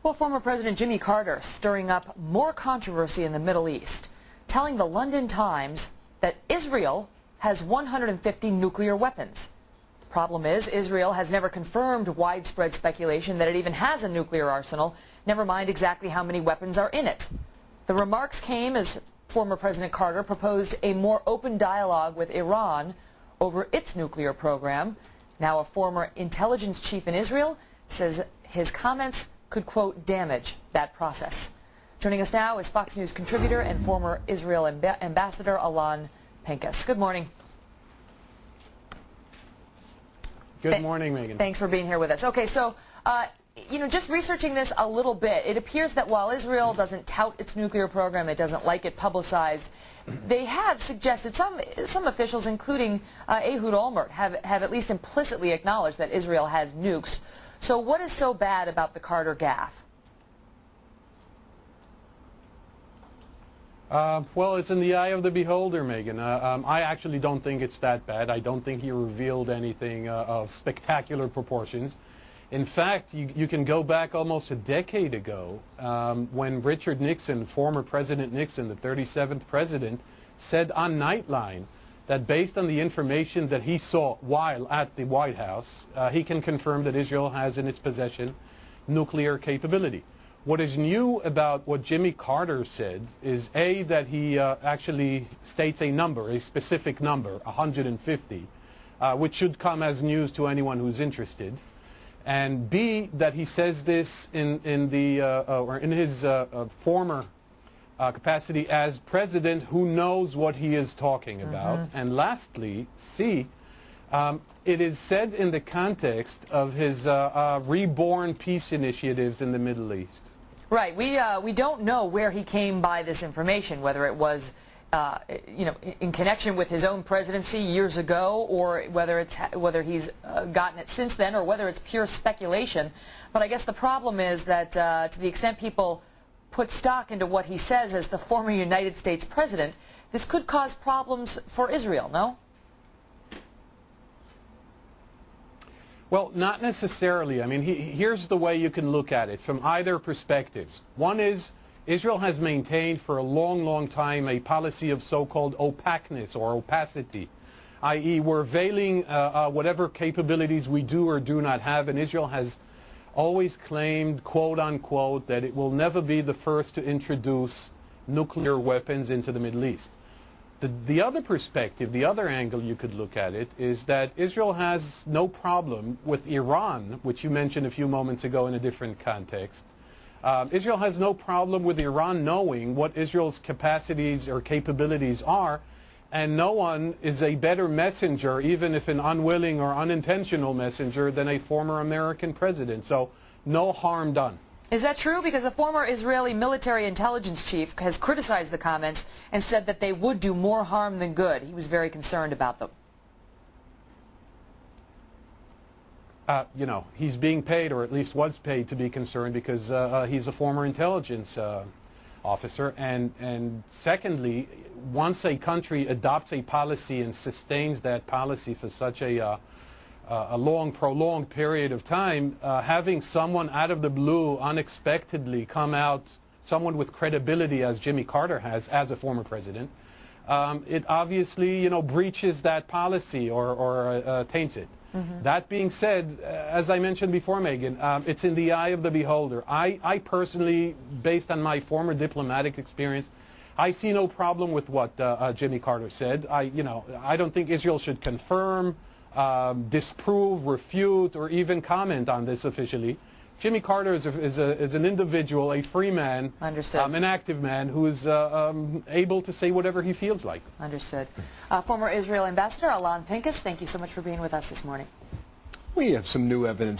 Well, former President Jimmy Carter stirring up more controversy in the Middle East, telling the London Times that Israel has 150 nuclear weapons. Problem is, Israel has never confirmed widespread speculation that it even has a nuclear arsenal, never mind exactly how many weapons are in it. The remarks came as former President Carter proposed a more open dialogue with Iran over its nuclear program. Now a former intelligence chief in Israel says his comments could, quote, damage that process. Joining us now is Fox News contributor and former Israel ambassador Alon Pincus. Good morning. Good morning, Megan. Thanks for being here with us. Okay, so, just researching this a little bit, it appears that while Israel doesn't tout its nuclear program, it doesn't like it publicized, they have suggested, some officials, including Ehud Olmert, have at least implicitly acknowledged that Israel has nukes. So what is so bad about the Carter gaffe? Well, it's in the eye of the beholder, Megan. I actually don't think it's that bad. I don't think he revealed anything of spectacular proportions. In fact, you can go back almost a decade ago when Richard Nixon, former President Nixon, the 37th president, said on Nightline that based on the information that he saw while at the White House, he can confirm that Israel has in its possession nuclear capability. What is new about what Jimmy Carter said is, A, that he actually states a number, a specific number, 150, which should come as news to anyone who's interested. And B, that he says this in his former capacity as president who knows what he is talking about. And lastly, C, it is said in the context of his reborn peace initiatives in the Middle East. Right. We don't know where he came by this information, whether it was in connection with his own presidency years ago, or whether he's gotten it since then, or whether it's pure speculation. But I guess the problem is that to the extent people put stock into what he says as the former United States president, this could cause problems for Israel, no? Well, not necessarily. I mean, here's the way you can look at it from either perspectives. One is Israel has maintained for a long, long time a policy of so-called opaqueness or opacity, i.e. we're veiling whatever capabilities we do or do not have, and Israel has always claimed, quote unquote, that it will never be the first to introduce nuclear weapons into the Middle East. The other perspective, the other angle you could look at it, is that Israel has no problem with Iran, which you mentioned a few moments ago in a different context. Israel has no problem with Iran knowing what Israel's capacities or capabilities are, and no one is a better messenger, even if an unwilling or unintentional messenger, than a former American president. So no harm done. Is that true? Because a former Israeli military intelligence chief has criticized the comments and said that they would do more harm than good. He was very concerned about them. He's being paid, or at least was paid, to be concerned because he's a former intelligence officer. And secondly, once a country adopts a policy and sustains that policy for such a long, prolonged period of time, having someone out of the blue unexpectedly come out, someone with credibility as Jimmy Carter has as a former president, it obviously, breaches that policy or taints it. That being said, as I mentioned before, Megan, it's in the eye of the beholder. I personally, based on my former diplomatic experience, I see no problem with what Jimmy Carter said. I don't think Israel should confirm, disprove, refute, or even comment on this officially. Jimmy Carter is an individual, a free man, an active man who is able to say whatever he feels like. Understood. Former Israel ambassador Alon Pincus, thank you so much for being with us this morning. We have some new evidence.